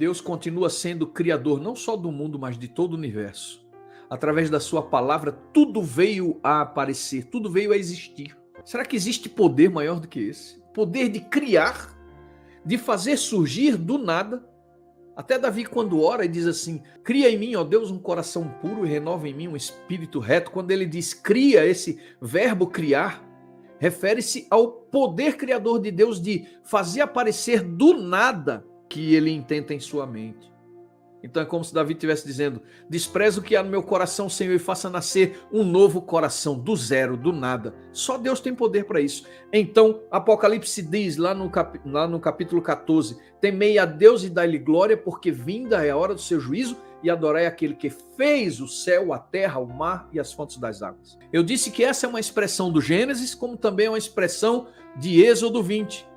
Deus continua sendo criador não só do mundo, mas de todo o universo. Através da sua palavra, tudo veio a aparecer, tudo veio a existir. Será que existe poder maior do que esse? Poder de criar, de fazer surgir do nada. Até Davi, quando ora e diz assim, cria em mim, ó Deus, um coração puro e renova em mim um espírito reto. Quando ele diz cria, esse verbo criar, refere-se ao poder criador de Deus de fazer aparecer do nada que ele intenta em sua mente. Então é como se Davi estivesse dizendo, despreza o que há no meu coração, Senhor, e faça nascer um novo coração, do zero, do nada. Só Deus tem poder para isso. Então, Apocalipse diz, lá no capítulo 14, temei a Deus e dai-lhe glória, porque vinda é a hora do seu juízo, e adorai aquele que fez o céu, a terra, o mar e as fontes das águas. Eu disse que essa é uma expressão do Gênesis, como também é uma expressão de Êxodo 20,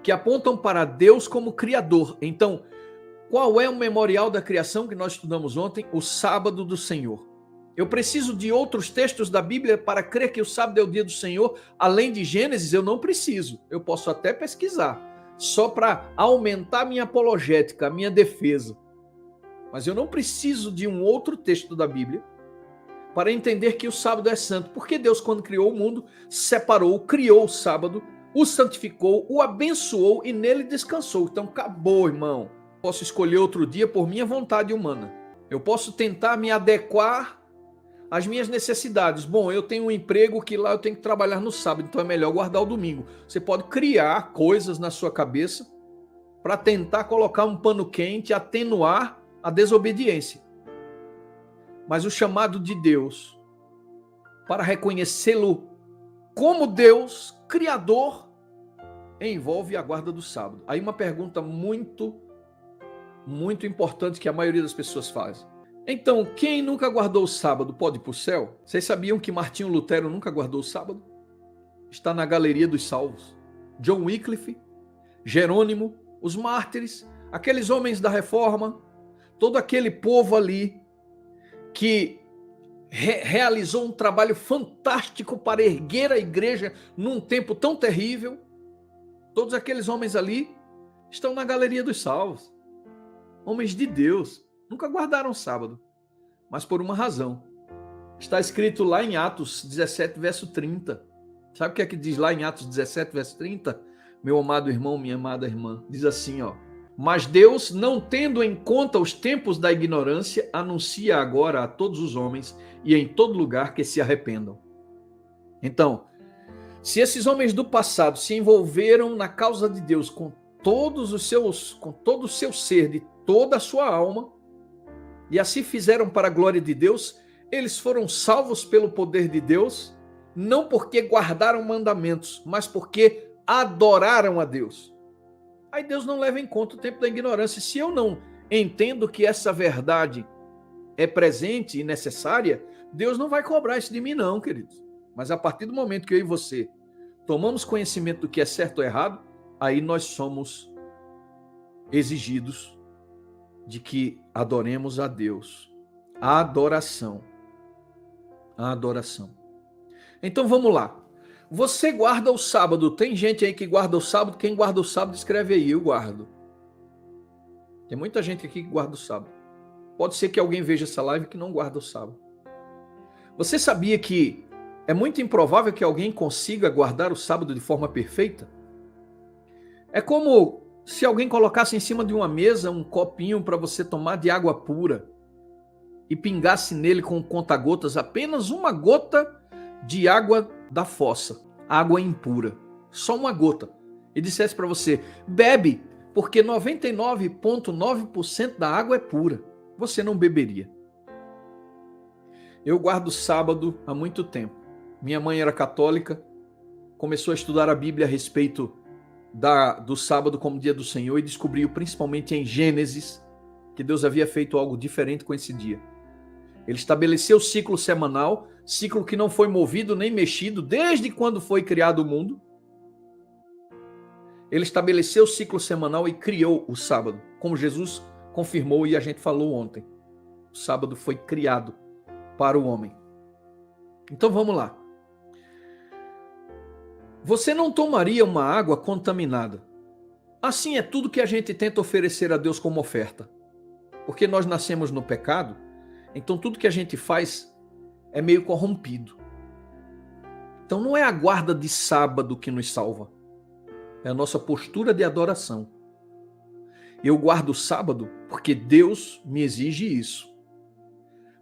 que apontam para Deus como Criador. Então, qual é o memorial da criação que nós estudamos ontem? O sábado do Senhor. Eu preciso de outros textos da Bíblia para crer que o sábado é o dia do Senhor. Além de Gênesis, eu não preciso. Eu posso até pesquisar, só para aumentar minha apologética, minha defesa. Mas eu não preciso de um outro texto da Bíblia para entender que o sábado é santo. Porque Deus, quando criou o mundo, separou, criou o sábado, o santificou, o abençoou e nele descansou. Então acabou, irmão. Posso escolher outro dia por minha vontade humana. Eu posso tentar me adequar às minhas necessidades. Bom, eu tenho um emprego que lá eu tenho que trabalhar no sábado, então é melhor guardar o domingo. Você pode criar coisas na sua cabeça para tentar colocar um pano quente, atenuar a desobediência. Mas o chamado de Deus para reconhecê-lo como Deus, Criador, envolve a guarda do sábado. Aí uma pergunta muito importante que a maioria das pessoas faz. Então, quem nunca guardou o sábado pode ir para o céu? Vocês sabiam que Martinho Lutero nunca guardou o sábado? Está na galeria dos salvos. John Wycliffe, Jerônimo, os mártires, aqueles homens da reforma, todo aquele povo ali que realizou um trabalho fantástico para erguer a igreja num tempo tão terrível, todos aqueles homens ali estão na galeria dos salvos. Homens de Deus, nunca guardaram sábado, mas por uma razão. Está escrito lá em Atos 17, verso 30. Sabe o que é que diz lá em Atos 17, verso 30? Meu amado irmão, minha amada irmã, diz assim, ó. Mas Deus, não tendo em conta os tempos da ignorância, anuncia agora a todos os homens e em todo lugar que se arrependam. Então, se esses homens do passado se envolveram na causa de Deus com todo o seu ser, de toda a sua alma, e assim fizeram para a glória de Deus, eles foram salvos pelo poder de Deus, não porque guardaram mandamentos, mas porque adoraram a Deus. Aí Deus não leva em conta o tempo da ignorância. Se eu não entendo que essa verdade é presente e necessária, Deus não vai cobrar isso de mim não, queridos. Mas a partir do momento que eu e você tomamos conhecimento do que é certo ou errado, aí nós somos exigidos de que adoremos a Deus. A adoração. A adoração. Então vamos lá. Você guarda o sábado. Tem gente aí que guarda o sábado. Quem guarda o sábado, escreve aí. Eu guardo. Tem muita gente aqui que guarda o sábado. Pode ser que alguém veja essa live que não guarda o sábado. Você sabia que é muito improvável que alguém consiga guardar o sábado de forma perfeita? É como se alguém colocasse em cima de uma mesa um copinho para você tomar de água pura e pingasse nele com conta-gotas apenas uma gota de água da fossa, água impura, só uma gota, e dissesse para você, bebe, porque 99,9% da água é pura, você não beberia. Eu guardo sábado há muito tempo. Minha mãe era católica, começou a estudar a Bíblia a respeito do sábado como dia do Senhor e descobriu principalmente em Gênesis que Deus havia feito algo diferente com esse dia. Ele estabeleceu o ciclo semanal, ciclo que não foi movido nem mexido desde quando foi criado o mundo. Ele estabeleceu o ciclo semanal e criou o sábado, como Jesus confirmou e a gente falou ontem. O sábado foi criado para o homem. Então vamos lá. Você não tomaria uma água contaminada. Assim é tudo que a gente tenta oferecer a Deus como oferta. Porque nós nascemos no pecado, então tudo que a gente faz é meio corrompido. Então não é a guarda de sábado que nos salva, é a nossa postura de adoração. Eu guardo o sábado porque Deus me exige isso.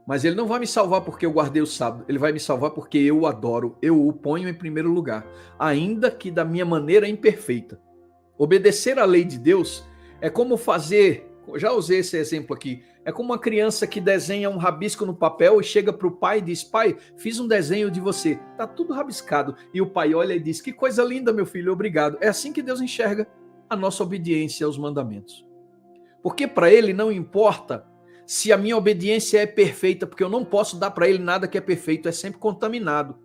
Mas ele não vai me salvar porque eu guardei o sábado, ele vai me salvar porque eu o adoro, eu o ponho em primeiro lugar, ainda que da minha maneira imperfeita. Obedecer à lei de Deus é como fazer, já usei esse exemplo aqui, é como uma criança que desenha um rabisco no papel e chega para o pai e diz: pai, fiz um desenho de você, tá tudo rabiscado. E o pai olha e diz: que coisa linda, meu filho, obrigado. É assim que Deus enxerga a nossa obediência aos mandamentos. Porque para ele não importa se a minha obediência é perfeita, porque eu não posso dar para ele nada que é perfeito, é sempre contaminado.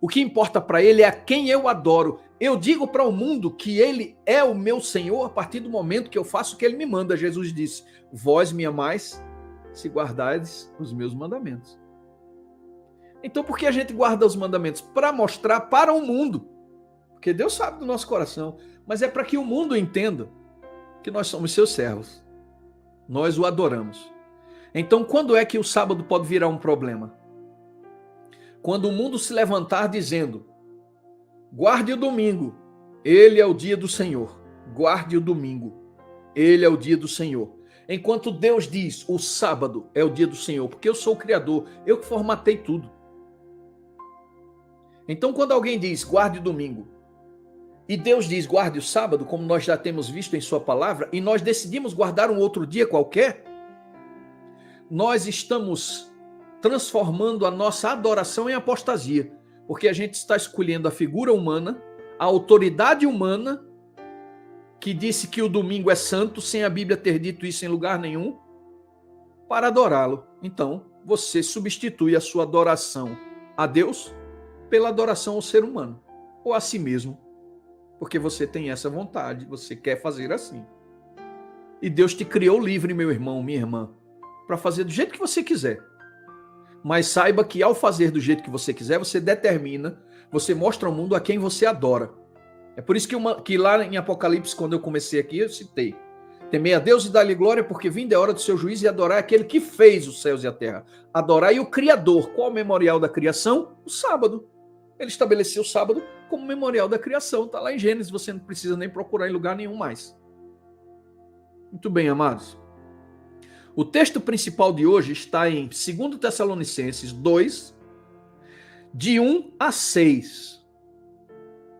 O que importa para ele é a quem eu adoro. Eu digo para o mundo que ele é o meu Senhor a partir do momento que eu faço o que ele me manda. Jesus disse: vós me amais se guardardes os meus mandamentos. Então por que a gente guarda os mandamentos? Para mostrar para o mundo. Porque Deus sabe do nosso coração. Mas é para que o mundo entenda que nós somos seus servos. Nós o adoramos. Então quando é que o sábado pode virar um problema? Quando o mundo se levantar dizendo: guarde o domingo, ele é o dia do Senhor. Guarde o domingo, ele é o dia do Senhor. Enquanto Deus diz: o sábado é o dia do Senhor, porque eu sou o Criador, eu que formatei tudo. Então quando alguém diz: guarde o domingo, e Deus diz: guarde o sábado, como nós já temos visto em sua palavra, e nós decidimos guardar um outro dia qualquer, nós estamos transformando a nossa adoração em apostasia, porque a gente está escolhendo a figura humana, a autoridade humana, que disse que o domingo é santo, sem a Bíblia ter dito isso em lugar nenhum, para adorá-lo. Então, você substitui a sua adoração a Deus pela adoração ao ser humano, ou a si mesmo, porque você tem essa vontade, você quer fazer assim. E Deus te criou livre, meu irmão, minha irmã, para fazer do jeito que você quiser. Mas saiba que ao fazer do jeito que você quiser, você determina, você mostra ao mundo a quem você adora. É por isso que lá em Apocalipse, quando eu comecei aqui, eu citei: temei a Deus e dá-lhe glória, porque vinda é a hora do seu juízo, e adorar aquele que fez os céus e a terra. Adorai o Criador. Qual o memorial da criação? O sábado. Ele estabeleceu o sábado como memorial da criação. Está lá em Gênesis, você não precisa nem procurar em lugar nenhum mais. Muito bem, amados. O texto principal de hoje está em 2 Tessalonicenses 2, de 1 a 6.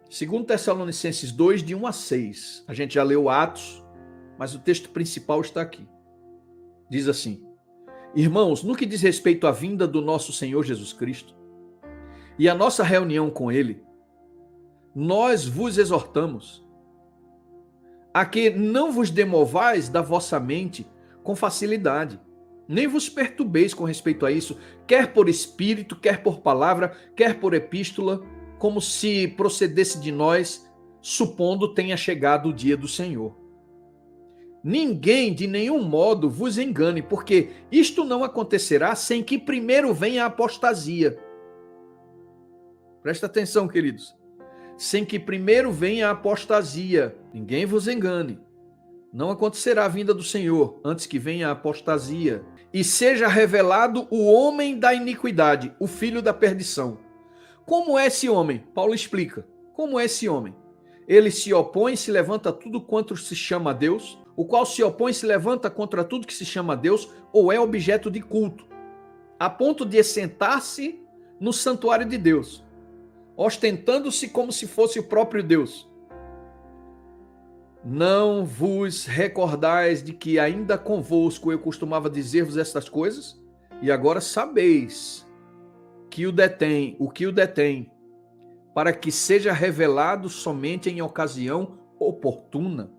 2 Tessalonicenses 2, de 1 a 6. A gente já leu Atos, mas o texto principal está aqui. Diz assim: irmãos, no que diz respeito à vinda do nosso Senhor Jesus Cristo e à nossa reunião com Ele, nós vos exortamos a que não vos demovais da vossa mente com facilidade, nem vos perturbeis com respeito a isso, quer por espírito, quer por palavra, quer por epístola, como se procedesse de nós, supondo tenha chegado o dia do Senhor. Ninguém de nenhum modo vos engane, porque isto não acontecerá sem que primeiro venha a apostasia. Presta atenção, queridos. Sem que primeiro venha a apostasia. Ninguém vos engane. Não acontecerá a vinda do Senhor antes que venha a apostasia e seja revelado o homem da iniquidade, o filho da perdição. Como é esse homem? Paulo explica. Como é esse homem? Ele se opõe, se levanta tudo quanto se chama a Deus, o qual se opõe, se levanta contra tudo que se chama a Deus, ou é objeto de culto, a ponto de assentar-se no santuário de Deus, ostentando-se como se fosse o próprio Deus. Não vos recordais de que ainda convosco eu costumava dizer-vos estas coisas? E agora sabeis que o que o detém, para que seja revelado somente em ocasião oportuna.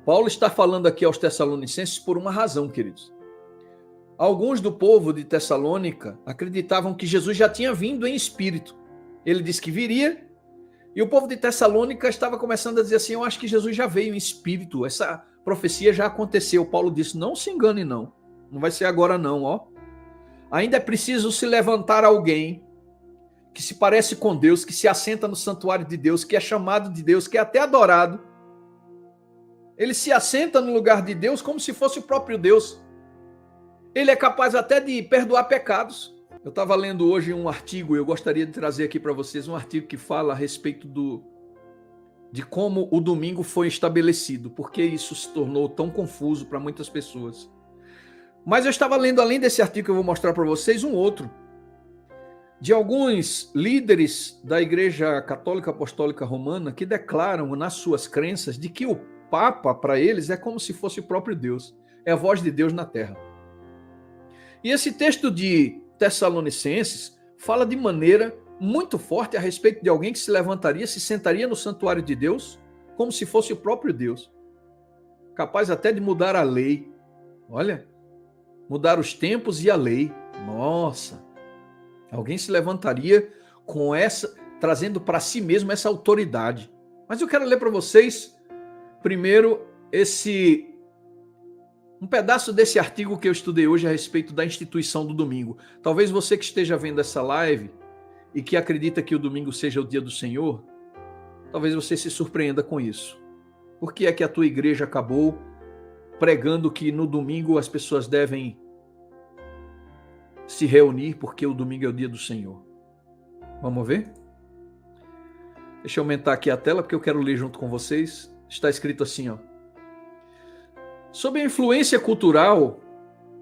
Paulo está falando aqui aos Tessalonicenses por uma razão, queridos. Alguns do povo de Tessalônica acreditavam que Jesus já tinha vindo em espírito. Ele disse que viria, e o povo de Tessalônica estava começando a dizer assim: eu acho que Jesus já veio em espírito, essa profecia já aconteceu. Paulo disse: não se engane não, não vai ser agora não, ó. Ainda é preciso se levantar alguém que se parece com Deus, que se assenta no santuário de Deus, que é chamado de Deus, que é até adorado, Ele se assenta no lugar de Deus como se fosse o próprio Deus. Ele é capaz até de perdoar pecados. Eu estava lendo hoje um artigo, eu gostaria de trazer aqui para vocês um artigo que fala a respeito de como o domingo foi estabelecido, porque isso se tornou tão confuso para muitas pessoas. Mas eu estava lendo, além desse artigo que eu vou mostrar para vocês, um outro, de alguns líderes da Igreja Católica Apostólica Romana que declaram nas suas crenças de que o Papa, para eles, é como se fosse o próprio Deus. É a voz de Deus na terra. E esse texto de Tessalonicenses fala de maneira muito forte a respeito de alguém que se levantaria, se sentaria no santuário de Deus, como se fosse o próprio Deus. Capaz até de mudar a lei. Olha, mudar os tempos e a lei. Nossa! Alguém se levantaria com essa, trazendo para si mesmo essa autoridade. Mas eu quero ler para vocês, primeiro, um pedaço desse artigo que eu estudei hoje a respeito da instituição do domingo. Talvez você que esteja vendo essa live e que acredita que o domingo seja o dia do Senhor, talvez você se surpreenda com isso. Por que é que a tua igreja acabou pregando que no domingo as pessoas devem se reunir porque o domingo é o dia do Senhor? Vamos ver? Deixa eu aumentar aqui a tela porque eu quero ler junto com vocês. Está escrito assim, ó. Sob a influência cultural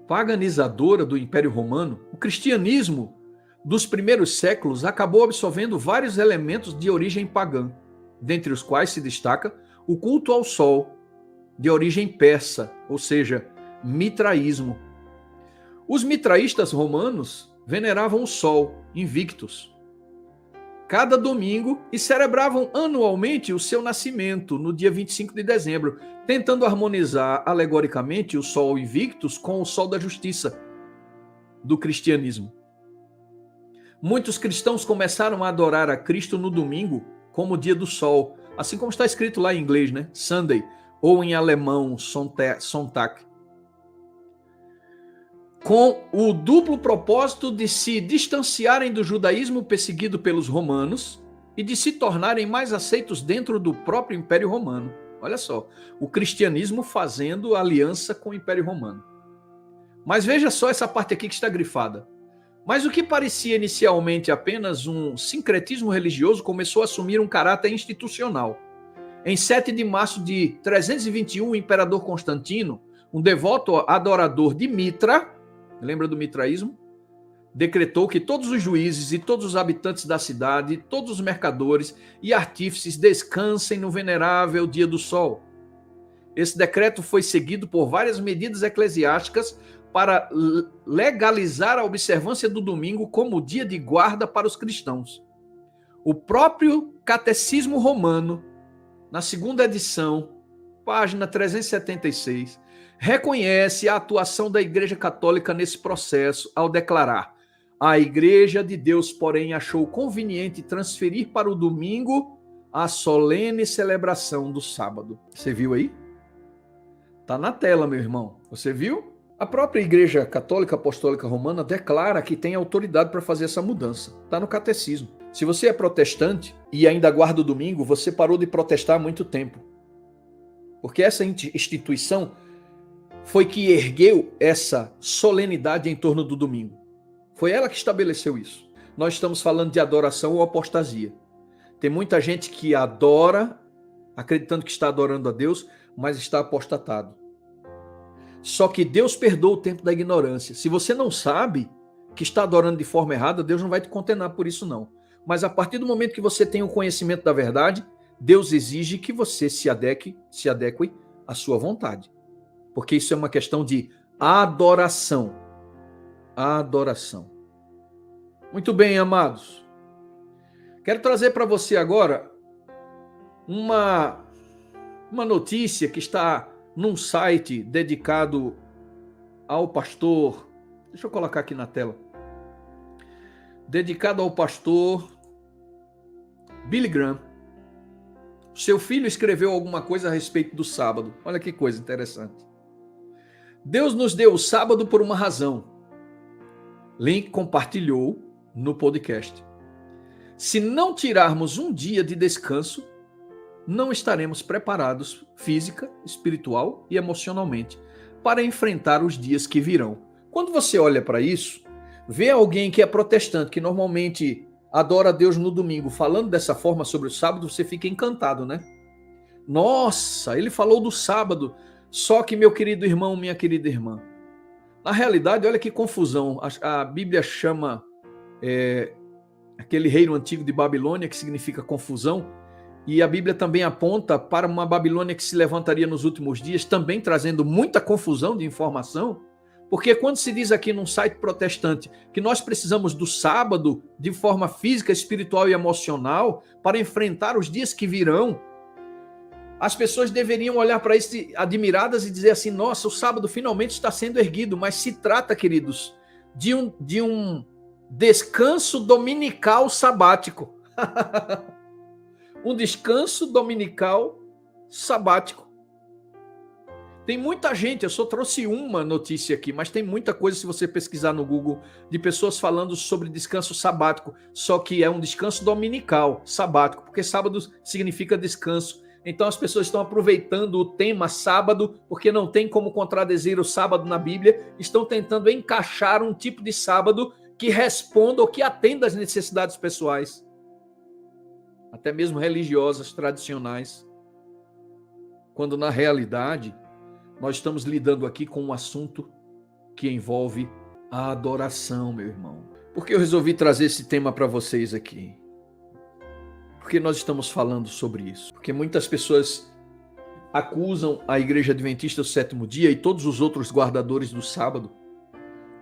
paganizadora do Império Romano, o cristianismo dos primeiros séculos acabou absorvendo vários elementos de origem pagã, dentre os quais se destaca o culto ao sol, de origem persa, ou seja, mitraísmo. Os mitraístas romanos veneravam o sol, Invictus, cada domingo e celebravam anualmente o seu nascimento, no dia 25 de dezembro, tentando harmonizar alegoricamente o sol Invictus com o sol da justiça do cristianismo. Muitos cristãos começaram a adorar a Cristo no domingo como dia do sol, assim como está escrito lá em inglês, né? Sunday, ou em alemão, Sonntag. Com o duplo propósito de se distanciarem do judaísmo perseguido pelos romanos e de se tornarem mais aceitos dentro do próprio Império Romano. Olha só, o cristianismo fazendo aliança com o Império Romano. Mas veja só essa parte aqui que está grifada. Mas o que parecia inicialmente apenas um sincretismo religioso começou a assumir um caráter institucional. Em 7 de março de 321, o imperador Constantino, um devoto adorador de Mitra, lembra do mitraísmo? Decretou que todos os juízes e todos os habitantes da cidade, todos os mercadores e artífices descansem no venerável dia do sol. Esse decreto foi seguido por várias medidas eclesiásticas para legalizar a observância do domingo como dia de guarda para os cristãos. O próprio Catecismo Romano, na segunda edição, página 376, reconhece a atuação da Igreja Católica nesse processo ao declarar: a Igreja de Deus, porém, achou conveniente transferir para o domingo a solene celebração do sábado. Você viu aí? Está na tela, meu irmão. Você viu? A própria Igreja Católica Apostólica Romana declara que tem autoridade para fazer essa mudança. Está no catecismo. Se você é protestante e ainda guarda o domingo, você parou de protestar há muito tempo. Porque essa instituição foi que ergueu essa solenidade em torno do domingo. Foi ela que estabeleceu isso. Nós estamos falando de adoração ou apostasia. Tem muita gente que adora, acreditando que está adorando a Deus, mas está apostatado. Só que Deus perdoa o tempo da ignorância. Se você não sabe que está adorando de forma errada, Deus não vai te condenar por isso não. Mas a partir do momento que você tem o conhecimento da verdade, Deus exige que você se adeque à sua vontade. Porque isso é uma questão de adoração. Adoração. Muito bem, amados. Quero trazer para você agora uma notícia que está num site dedicado ao pastor. Deixa eu colocar aqui na tela. Dedicado ao pastor Billy Graham. Seu filho escreveu alguma coisa a respeito do sábado. Olha que coisa interessante. Deus nos deu o sábado por uma razão. Link compartilhou no podcast. Se não tirarmos um dia de descanso, não estaremos preparados física, espiritual e emocionalmente para enfrentar os dias que virão. Quando você olha para isso, vê alguém que é protestante, que normalmente adora a Deus no domingo, falando dessa forma sobre o sábado, você fica encantado, né? Nossa, ele falou do sábado, só que, meu querido irmão, minha querida irmã, na realidade, olha que confusão. A Bíblia chama aquele reino antigo de Babilônia, que significa confusão, e a Bíblia também aponta para uma Babilônia que se levantaria nos últimos dias, também trazendo muita confusão de informação, porque quando se diz aqui num site protestante que nós precisamos do sábado de forma física, espiritual e emocional para enfrentar os dias que virão, as pessoas deveriam olhar para isso admiradas e dizer assim, nossa, o sábado finalmente está sendo erguido, mas se trata, queridos, de um descanso dominical sabático. Um descanso dominical sabático. Tem muita gente, eu só trouxe uma notícia aqui, mas tem muita coisa se você pesquisar no Google de pessoas falando sobre descanso sabático, só que é um descanso dominical, sabático, porque sábado significa descanso. Então as pessoas estão aproveitando o tema sábado, porque não tem como contradizer o sábado na Bíblia, estão tentando encaixar um tipo de sábado que responda ou que atenda às necessidades pessoais, até mesmo religiosas, tradicionais, quando na realidade nós estamos lidando aqui com um assunto que envolve a adoração, meu irmão. Por que eu resolvi trazer esse tema para vocês aqui? Porque nós estamos falando sobre isso. Porque muitas pessoas acusam a Igreja Adventista do Sétimo Dia e todos os outros guardadores do sábado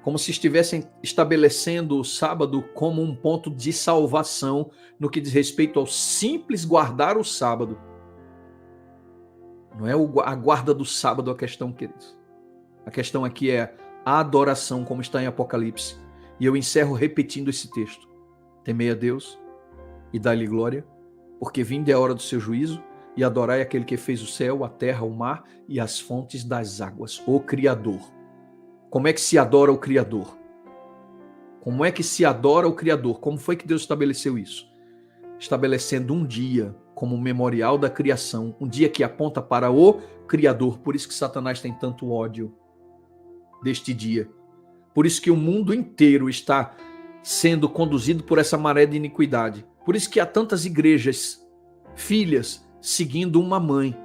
como se estivessem estabelecendo o sábado como um ponto de salvação no que diz respeito ao simples guardar o sábado. Não é a guarda do sábado a questão, queridos. A questão aqui é a adoração, como está em Apocalipse. E eu encerro repetindo esse texto. Temei a Deus e dai-lhe glória, porque vinda é a hora do seu juízo, e adorai aquele que fez o céu, a terra, o mar e as fontes das águas, o Criador. Como é que se adora o Criador? Como é que se adora o Criador? Como foi que Deus estabeleceu isso? Estabelecendo um dia como memorial da criação, um dia que aponta para o Criador. Por isso que Satanás tem tanto ódio deste dia. Por isso que o mundo inteiro está sendo conduzido por essa maré de iniquidade. Por isso que há tantas igrejas, filhas, seguindo uma mãe.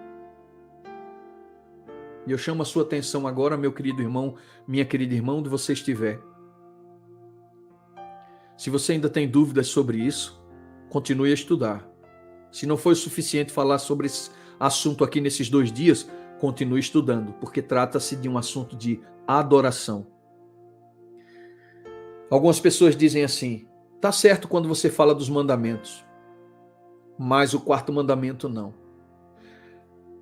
E eu chamo a sua atenção agora, meu querido irmão, minha querida irmã, onde você estiver. Se você ainda tem dúvidas sobre isso, continue a estudar. Se não foi o suficiente falar sobre esse assunto aqui nesses 2 dias, continue estudando, porque trata-se de um assunto de adoração. Algumas pessoas dizem assim, tá certo quando você fala dos mandamentos, mas o 4º mandamento não.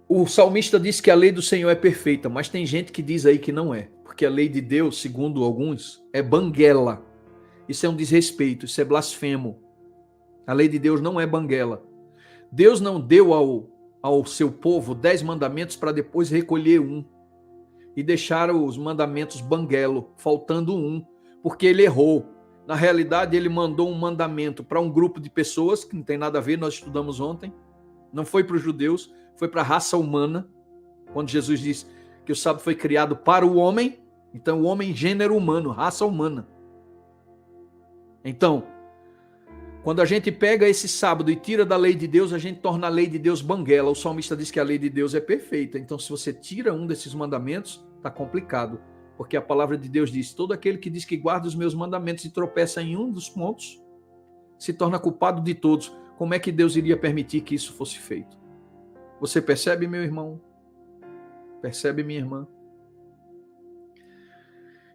O salmista diz que a lei do Senhor é perfeita, mas tem gente que diz aí que não é, porque a lei de Deus, segundo alguns, é banguela. Isso é um desrespeito, isso é blasfemo. A lei de Deus não é banguela. Deus não deu ao seu povo 10 mandamentos para depois recolher um e deixar os mandamentos banguelo, faltando um, porque ele errou. Na realidade, ele mandou um mandamento para um grupo de pessoas que não tem nada a ver, nós estudamos ontem, não foi para os judeus, foi para a raça humana, quando Jesus diz que o sábado foi criado para o homem, então o homem, gênero humano, raça humana. Então, quando a gente pega esse sábado e tira da lei de Deus, a gente torna a lei de Deus banguela. O salmista diz que a lei de Deus é perfeita, então se você tira um desses mandamentos, está complicado, porque a palavra de Deus diz, todo aquele que diz que guarda os meus mandamentos e tropeça em um dos pontos, se torna culpado de todos. Como é que Deus iria permitir que isso fosse feito? Você percebe, meu irmão? Percebe, minha irmã?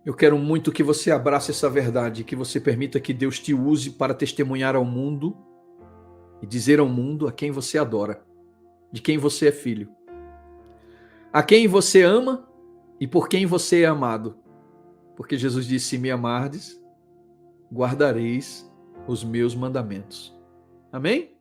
Eu quero muito que você abrace essa verdade, que você permita que Deus te use para testemunhar ao mundo e dizer ao mundo a quem você adora, de quem você é filho, a quem você ama e por quem você é amado. Porque Jesus disse, se me amardes, guardareis os meus mandamentos. Amém?